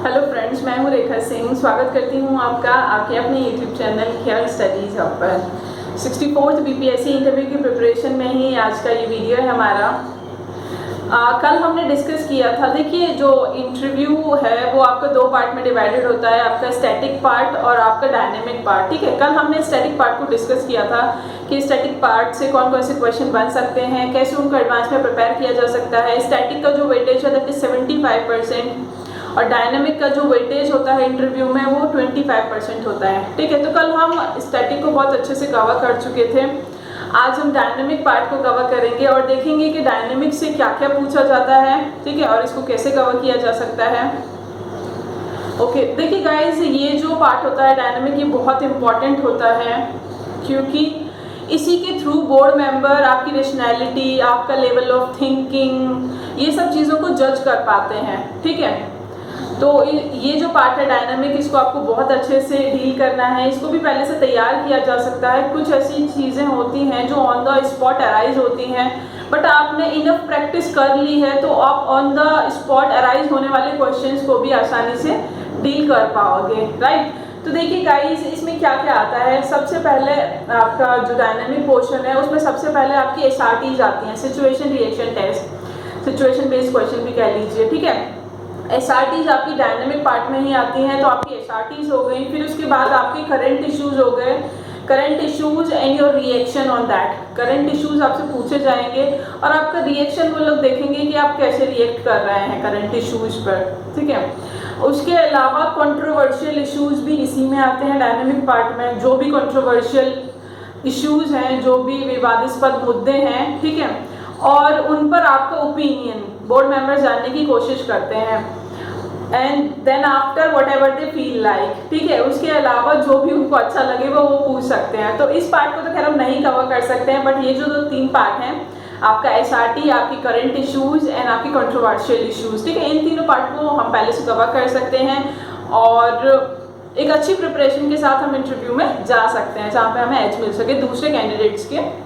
Hello friends, मैं हूँ रेखा सिंह। स्वागत करती हूँ आपका आपके अपने यूट्यूब चैनल ख्याल स्टडीज़ हब पर। 64th बीपीएससी इंटरव्यू की प्रिपरेशन में ही आज का ये वीडियो है हमारा। कल हमने डिस्कस किया था, देखिए जो इंटरव्यू है वो आपका दो पार्ट में डिवाइडेड होता है, आपका स्टैटिक पार्ट और आपका डायनेमिक पार्ट। ठीक है, कल हमने स्टैटिक पार्ट को डिस्कस किया था कि स्टैटिक पार्ट से कौन कौन से क्वेश्चन बन सकते हैं, कैसे उनको एडवांस में प्रिपेयर किया जा सकता है। स्टैटिक का जो वेटेज है दैट इज 75% और डायनेमिक का जो वेटेज होता है इंटरव्यू में वो 25% होता है। ठीक है, तो कल हम स्टैटिक को बहुत अच्छे से कवर कर चुके थे। आज हम डायनेमिक पार्ट को कवर करेंगे और देखेंगे कि डायनेमिक से क्या क्या पूछा जाता है, ठीक है, और इसको कैसे कवर किया जा सकता है। ओके, देखिए गाइज, ये जो पार्ट होता है डायनेमिक, ये बहुत इंपॉर्टेंट होता है क्योंकि इसी के थ्रू बोर्ड मेंबर आपकी रेशनैलिटी, आपका लेवल ऑफ थिंकिंग, ये सब चीज़ों को जज कर पाते हैं। ठीक है, तो ये जो पार्ट है डायनामिक, इसको आपको बहुत अच्छे से डील करना है। इसको भी पहले से तैयार किया जा सकता है। कुछ ऐसी चीज़ें होती हैं जो ऑन द स्पॉट अराइज होती हैं, बट आपने इनफ प्रैक्टिस कर ली है तो आप ऑन द स्पॉट अराइज होने वाले क्वेश्चंस को भी आसानी से डील कर पाओगे, राइट। तो देखिए गाइस, इसमें क्या क्या आता है। सबसे पहले आपका जो डायनामिक पोर्शन है उसमें सबसे पहले आपकी SRTs आती हैं, situation reaction test, situation based question भी कह लीजिए। ठीक है, SRTs आपकी डायनेमिक पार्ट में ही आती हैं, तो आपकी SRTs हो गई। फिर उसके बाद आपके करंट इश्यूज हो गए, current issues and your reaction on that. Current issues आपसे पूछे जाएंगे और आपका रिएक्शन वो लोग देखेंगे कि आप कैसे रिएक्ट कर रहे हैं करंट इश्यूज पर। ठीक है, उसके अलावा कंट्रोवर्शियल इश्यूज भी इसी में आते हैं डायनेमिक पार्ट में। जो भी कंट्रोवर्शियल इश्यूज हैं, जो भी विवादास्पद मुद्दे हैं, ठीक है, और उन पर आपका ओपिनियन बोर्ड मेंबर जानने की कोशिश करते हैं। And then after whatever they feel like, ठीक है, उसके अलावा जो भी उनको अच्छा लगे वो पूछ सकते हैं। तो इस पार्ट को तो खैर हम नहीं कवर कर सकते हैं, बट ये जो दो तीन पार्ट हैं, आपका SRT, आपकी करंट इश्यूज एंड आपकी कंट्रोवर्शियल इश्यूज, ठीक है, इन तीनों पार्ट को हम पहले से कवर कर सकते हैं और एक अच्छी प्रिपरेशन के साथ हम इंटरव्यू में जा सकते हैं जहाँ पे हमें एज मिल सके दूसरे कैंडिडेट्स के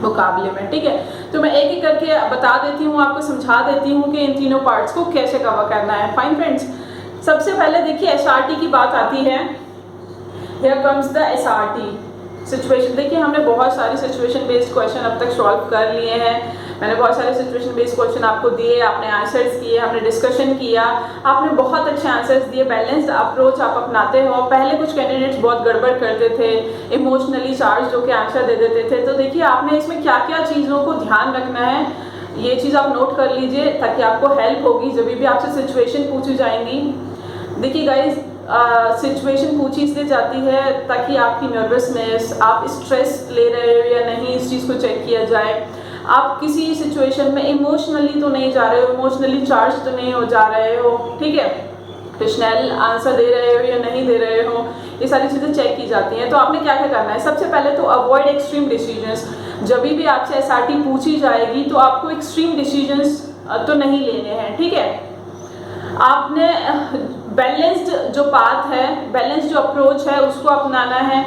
मुकाबले में। ठीक है, तो मैं एक एक करके बता देती हूँ, आपको समझा देती हूँ कि इन तीनों पार्ट्स को कैसे कवर करना है। फाइन फ्रेंड्स, सबसे पहले देखिए SRT की बात आती है। Here comes the SRT situation. देखिए, हमने बहुत सारे सिचुएशन बेस्ड क्वेश्चन अब तक सॉल्व कर लिए हैं। मैंने बहुत सारे सिचुएशन बेस्ड क्वेश्चन आपको दिए, आपने आंसर्स किए, हमने डिस्कशन किया, आपने बहुत अच्छे आंसर्स दिए। बैलेंस्ड अप्रोच आप अपनाते हो। पहले कुछ कैंडिडेट्स बहुत गड़बड़ करते थे, इमोशनली चार्ज होकर आंसर दे देते थे। तो देखिए, आपने इसमें क्या क्या चीज़ों को ध्यान रखना है, ये चीज़ आप नोट कर लीजिए ताकि आपको हेल्प होगी जब भी आपसे सिचुएशन पूछी जाएंगी। देखिए गाइज, सिचुएशन पूछी इसलिए जाती है ताकि आपकी नर्वसनेस, आप स्ट्रेस ले रहे हो या नहीं, इस चीज़ को चेक किया जाए। आप किसी सिचुएशन में इमोशनली तो नहीं जा रहे हो, इमोशनली चार्ज तो नहीं हो जा रहे हो, ठीक है, रेशनल आंसर दे रहे हो या नहीं दे रहे हो, ये सारी चीज़ें चेक की जाती हैं। तो आपने क्या क्या करना है, सबसे पहले तो अवॉइड एक्सट्रीम डिसीजंस। जब भी आपसे SRT पूछी जाएगी तो आपको एक्सट्रीम डिसीजंस तो नहीं लेने हैं। ठीक है, आपने बैलेंस्ड जो पाथ है, बैलेंस्ड जो अप्रोच है उसको अपनाना है।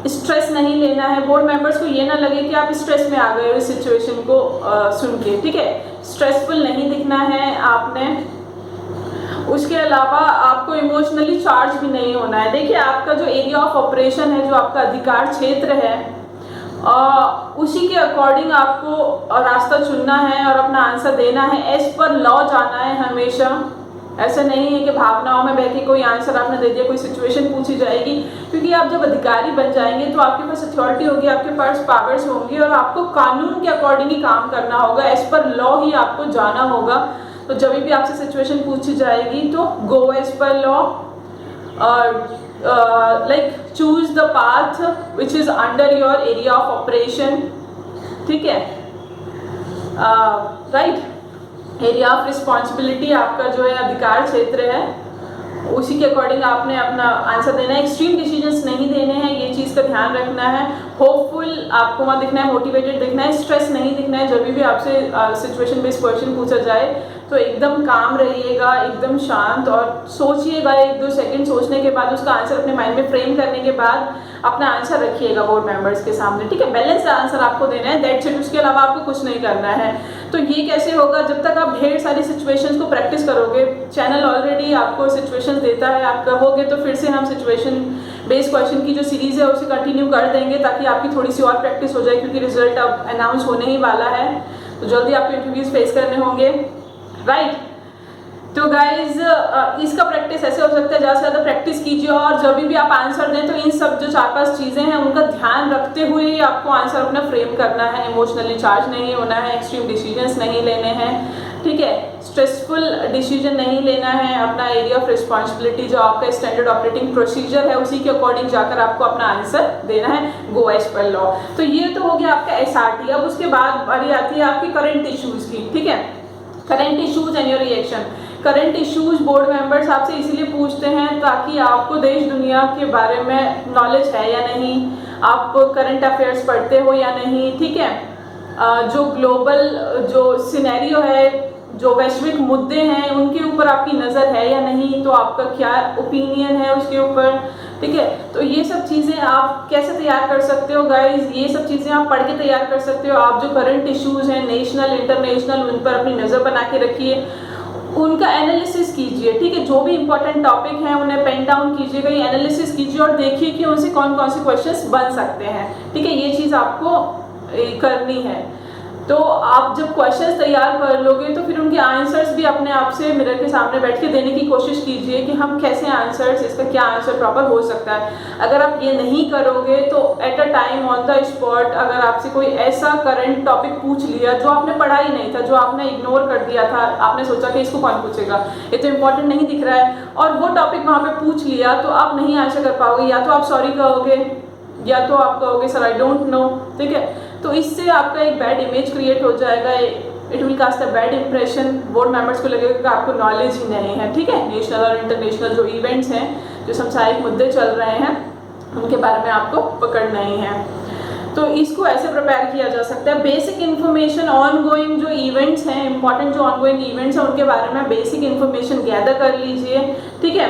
स्ट्रेस नहीं लेना है। बोर्ड मेंबर्स को ये ना लगे कि आप स्ट्रेस में आ गए हो इस सिचुएशन को सुन के। ठीक है, स्ट्रेसफुल नहीं दिखना है आपने। उसके अलावा आपको इमोशनली चार्ज भी नहीं होना है। देखिए, आपका जो एरिया ऑफ ऑपरेशन है, जो आपका अधिकार क्षेत्र है, उसी के अकॉर्डिंग आपको रास्ता चुनना है और अपना आंसर देना है। एज पर लॉ जाना है हमेशा। ऐसा नहीं है कि भावनाओं में बह के कोई आंसर आपने दे दिया, कोई सिचुएशन पूछी जाएगी, क्योंकि आप जब अधिकारी बन जाएंगे तो आपके पास अथॉरिटी होगी, आपके पास पावर्स होंगी और आपको कानून के अकॉर्डिंग ही काम करना होगा। एज पर लॉ ही आपको जाना होगा। तो जब भी आपसे सिचुएशन पूछी जाएगी तो go as per law, like choose the path which is under your area of operation. ठीक है, राइट, एरिया ऑफ रिस्पॉन्सिबिलिटी आपका जो है अधिकार क्षेत्र है, उसी के अकॉर्डिंग आपने अपना आंसर देना है। एक्सट्रीम डिसीजंस नहीं देने हैं, ये चीज़ का ध्यान रखना है। होपफुल आपको वहाँ दिखना है, मोटिवेटेड दिखना है, स्ट्रेस नहीं दिखना है। जब भी आपसे सिचुएशन बेस्ड क्वेश्चन पूछा जाए तो एकदम काम रहिएगा, एकदम शांत, और सोचिएगा 1-2 सेकंड सोचने के बाद उसका आंसर अपने माइंड में फ्रेम करने के बाद अपना आंसर रखिएगा बोर्ड मेंबर्स के सामने, ठीक है। बैलेंस आंसर आपको देना है, दैट्स इट, उसके अलावा आपको कुछ नहीं करना है। तो ये कैसे होगा? जब तक आप ढेर सारी सिचुएशंस को प्रैक्टिस करोगे, चैनल ऑलरेडी आपको सिचुएशंस देता है, आप कहोगे तो फिर से हम सिचुएशन बेस्ड क्वेश्चन की जो सीरीज़ है उसे कंटिन्यू कर देंगे ताकि आपकी थोड़ी सी और प्रैक्टिस हो जाए, क्योंकि रिजल्ट अब अनाउंस होने ही वाला है, तो जल्दी आपको इंटरव्यूज फेस करने होंगे, राइट। तो गाइज इसका प्रैक्टिस ऐसे हो सकता है, ज़्यादा से ज़्यादा प्रैक्टिस कीजिए, और जब भी आप आंसर दें तो इन सब जो 4-5 चीज़ें हैं उनका ध्यान रखते हुए ही आपको आंसर अपना फ्रेम करना है। इमोशनली चार्ज नहीं होना है, एक्सट्रीम डिसीजंस नहीं लेने हैं, ठीक है, स्ट्रेसफुल डिसीजन नहीं लेना है, अपना एरिया ऑफ रिस्पॉन्सिबिलिटी जो आपका स्टैंडर्ड ऑपरेटिंग प्रोसीजर है उसी के अकॉर्डिंग जाकर आपको अपना आंसर देना है, गो एज पर लॉ। तो ये तो हो गया आपका SRT। अब उसके बाद बारी आती है आपकी करंट इश्यूज़ की, ठीक है। Current issues and your reaction. Current issues board members आपसे इसीलिए पूछते हैं ताकि आपको देश दुनिया के बारे में नॉलेज है या नहीं, आप करंट अफेयर्स पढ़ते हो या नहीं, ठीक है। जो ग्लोबल जो सिनेरियो है, जो वैश्विक मुद्दे हैं उनके ऊपर आपकी नज़र है या नहीं, तो आपका क्या ओपिनियन है उसके ऊपर, ठीक है। तो ये सब चीज़ें आप कैसे तैयार कर सकते हो गाइज? ये सब चीज़ें आप पढ़ के तैयार कर सकते हो। आप जो करंट इश्यूज़ हैं नेशनल इंटरनेशनल, उन पर अपनी नज़र बना के रखिए, उनका एनालिसिस कीजिए, ठीक है। जो भी इंपॉर्टेंट टॉपिक हैं उन्हें पेन डाउन कीजिएगा, ये एनालिसिस कीजिए और देखिए कि उनसे कौन कौन से क्वेश्चंस बन सकते हैं, ठीक है। ये चीज़ आपको करनी है। तो आप जब क्वेश्चंस तैयार कर लोगे तो फिर उनके आंसर्स भी अपने आप से मिरर के सामने बैठ के देने की कोशिश कीजिए कि हम कैसे आंसर्स, इसका क्या आंसर प्रॉपर हो सकता है। अगर आप ये नहीं करोगे तो at a time on the spot अगर आपसे कोई ऐसा करंट टॉपिक पूछ लिया जो आपने पढ़ा ही नहीं था, जो आपने इग्नोर कर दिया था, आपने सोचा कि इसको कौन पूछेगा, ये तो इम्पोर्टेंट नहीं दिख रहा है, और वो टॉपिक वहाँ पर पूछ लिया, तो आप नहीं आंसर कर पाओगे। या तो आप सॉरी कहोगे या तो आप कहोगे सर आई डोंट नो, ठीक है। तो इससे आपका एक बैड इमेज क्रिएट हो जाएगा, it will cast a bad impression, board members को लगेगा कि आपको नॉलेज ही नहीं है, ठीक है। नेशनल और इंटरनेशनल जो इवेंट्स हैं, जो समसामयिक मुद्दे चल रहे हैं, उनके बारे में आपको पकड़ नहीं है। तो इसको ऐसे प्रिपेयर किया जा सकता है। बेसिक इन्फॉर्मेशन, ऑन गोइंग जो इवेंट्स हैं, इंपॉर्टेंट जो ऑन गोइंग इवेंट्स हैं उनके बारे में बेसिक इन्फॉर्मेशन गैदर कर लीजिए, ठीक है,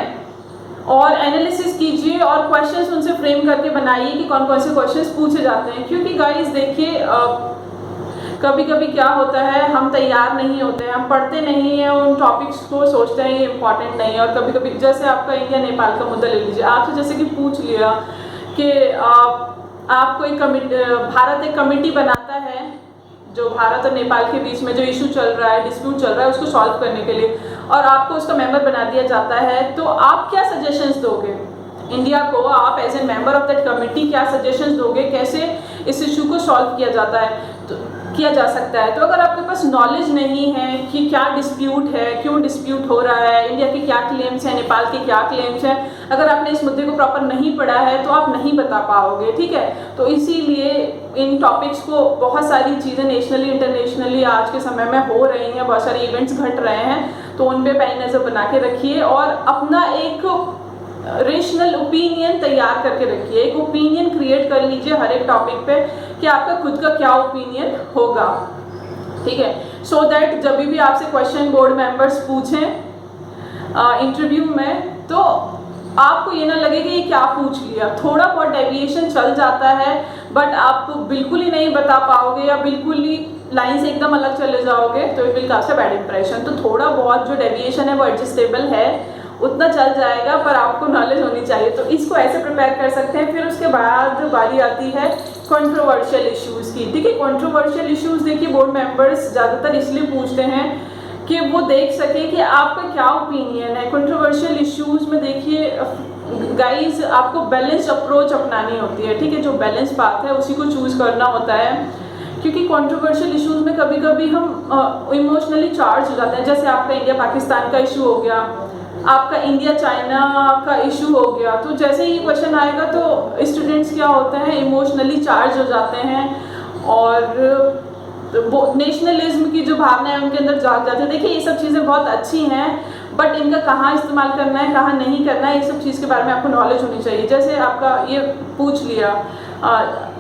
और एनालिसिस कीजिए और क्वेश्चंस उनसे फ्रेम करके बनाइए कि कौन कौन से क्वेश्चंस पूछे जाते हैं। क्योंकि गाइस देखिए कभी कभी क्या होता है, हम तैयार नहीं होते हैं, हम पढ़ते नहीं हैं उन टॉपिक्स को, सोचते हैं ये इंपॉर्टेंट नहीं है, और कभी कभी जैसे आपका इंडिया नेपाल का मुद्दा ले लीजिए, आपसे जैसे कि पूछ लिया कि आपको एक कमिटी, भारत एक कमेटी बनाता है जो भारत और नेपाल के बीच में जो इशू चल रहा है, डिस्प्यूट चल रहा है, उसको सॉल्व करने के लिए, और आपको उसका मेंबर बना दिया जाता है, तो आप क्या सजेशंस दोगे इंडिया को? आप as a member of that committee क्या सजेशंस दोगे, कैसे इस इशू को सॉल्व किया जाता है, तो किया जा सकता है? तो अगर आपके पास नॉलेज नहीं है कि क्या डिस्प्यूट है, क्यों डिस्प्यूट हो रहा है, इंडिया के क्या क्लेम्स हैं, नेपाल के क्या क्लेम्स हैं, अगर आपने इस मुद्दे को प्रॉपर नहीं पढ़ा है तो आप नहीं बता पाओगे, ठीक है। तो इसीलिए इन टॉपिक्स को, बहुत सारी चीज़ें नेशनली इंटरनेशनली आज के समय में हो रही हैं, बहुत सारे इवेंट्स घट रहे हैं, तो उन पर पैनी नज़र बना के रखिए और अपना एक रेशनल ओपिनियन तैयार करके रखिए, एक ओपिनियन क्रिएट कर लीजिए हर एक टॉपिक पे कि आपका खुद का क्या ओपिनियन होगा, ठीक है। सो दैट जब भी आपसे क्वेश्चन बोर्ड मेंबर्स पूछें इंटरव्यू में, तो आपको ये ना लगे कि ये क्या पूछ लिया। थोड़ा बहुत डेविएशन चल जाता है, बट आप बिल्कुल ही नहीं बता पाओगे या बिल्कुल ही लाइन से एकदम अलग चले जाओगे, तो it will cast a bad impression. तो थोड़ा बहुत जो डेविएशन है वो एडजस्टेबल है, उतना चल जाएगा, पर आपको नॉलेज होनी चाहिए। तो इसको ऐसे प्रिपेयर कर सकते हैं। फिर उसके बाद बारी आती है कंट्रोवर्शियल इश्यूज़ की, ठीक है। कंट्रोवर्शियल इश्यूज़ देखिए बोर्ड मेंबर्स ज़्यादातर इसलिए पूछते हैं कि वो देख सके कि आपका क्या ओपिनियन है। कंट्रोवर्शियल इश्यूज़ में देखिए गाइज, आपको बैलेंस अप्रोच अपनानी होती है, ठीक है। जो बैलेंस पाथ है उसी को चूज़ करना होता है, क्योंकि कंट्रोवर्शियल इश्यूज़ में कभी कभी हम इमोशनली चार्ज हो जाते हैं। जैसे आपका इंडिया पाकिस्तान का इशू हो गया, आपका इंडिया चाइना का इशू हो गया, तो जैसे ही क्वेश्चन आएगा तो स्टूडेंट्स क्या होते हैं, इमोशनली चार्ज हो जाते हैं और वो नेशनलिज्म की जो भावना है उनके अंदर जाग जाती है। देखिए ये सब चीज़ें बहुत अच्छी हैं, बट इनका कहाँ इस्तेमाल करना है, कहाँ नहीं करना है, ये सब चीज़ के बारे में आपको नॉलेज होनी चाहिए। जैसे आपका ये पूछ लिया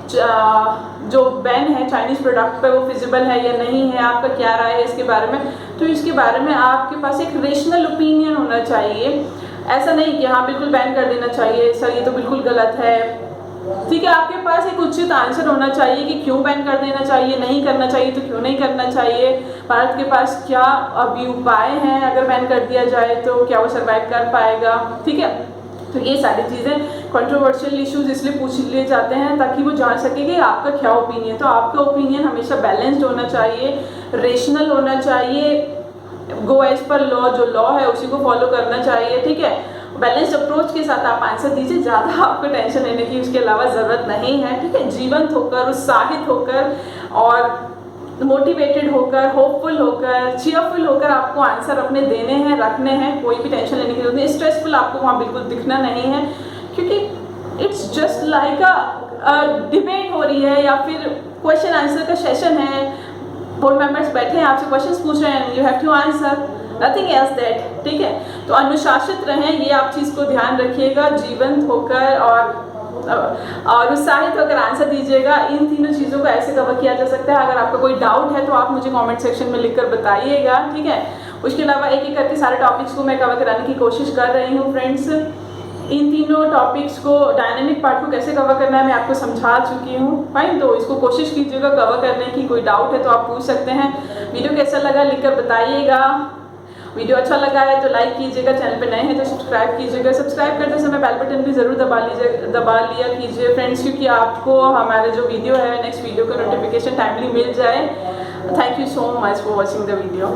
जो बैन है चाइनीज़ प्रोडक्ट पे वो फिजिबल है या नहीं है, आपका क्या राय है इसके बारे में। तो इसके बारे में आपके पास एक रेशनल ओपिनियन होना चाहिए। ऐसा नहीं कि हाँ बिल्कुल बैन कर देना चाहिए, सर ये तो बिल्कुल गलत है, ठीक है। आपके पास एक उचित आंसर होना चाहिए कि क्यों बैन कर देना चाहिए, नहीं करना चाहिए तो क्यों नहीं करना चाहिए, भारत के पास क्या अभी उपाय हैं, अगर बैन कर दिया जाए तो क्या वो सर्वाइव कर पाएगा, ठीक है। तो ये सारी चीज़ें कंट्रोवर्शियल इश्यूज इसलिए पूछ लिए जाते हैं ताकि वो जान सके कि आपका क्या ओपिनियन। तो आपका ओपिनियन हमेशा बैलेंस्ड होना चाहिए, रेशनल होना चाहिए, गो एज पर लॉ, जो लॉ है उसी को फॉलो करना चाहिए, ठीक है। बैलेंस्ड अप्रोच के साथ आप आंसर दीजिए, ज़्यादा आपको टेंशन लेने की उसके अलावा ज़रूरत नहीं है, ठीक है। जीवंत होकर, उत्साहित होकर और मोटिवेटेड होकर, होपफुल होकर, चीयरफुल होकर आपको आंसर अपने देने हैं, रखने हैं, कोई भी टेंशन लेने की जरूरत नहीं। स्ट्रेसफुल आपको वहाँ बिल्कुल दिखना नहीं है, क्योंकि it's just like a debate हो रही है या फिर क्वेश्चन आंसर का सेशन है, बोर्ड मेंबर्स बैठे हैं आपसे क्वेश्चंस पूछ रहे हैं, you have to answer, nothing else that, ठीक है। तो अनुशासित रहें, ये आप चीज़ को ध्यान रखिएगा, जीवंत होकर और उत्साहित होकर आंसर दीजिएगा। इन तीनों चीज़ों को ऐसे कवर किया जा सकता है। अगर आपका कोई डाउट है तो आप मुझे कमेंट सेक्शन में लिखकर बताइएगा, ठीक है। उसके अलावा एक एक करके सारे टॉपिक्स को मैं कवर कराने की कोशिश कर रही हूँ फ्रेंड्स। इन तीनों टॉपिक्स को, डायनामिक पार्ट को कैसे कवर करना है मैं आपको समझा चुकी हूँ, फाइन। तो इसको कोशिश कीजिएगा कवर करने की। कोई डाउट है तो आप पूछ सकते हैं। वीडियो कैसा लगा लिखकर बताइएगा। वीडियो अच्छा लगा है तो लाइक कीजिएगा, चैनल पे नए हैं तो सब्सक्राइब कीजिएगा। सब्सक्राइब करते समय बेल बटन भी ज़रूर दबा लिया कीजिए फ्रेंड्स, क्योंकि आपको हमारे जो वीडियो है नेक्स्ट वीडियो का नोटिफिकेशन टाइमली मिल जाए। Thank you so much for watching the video.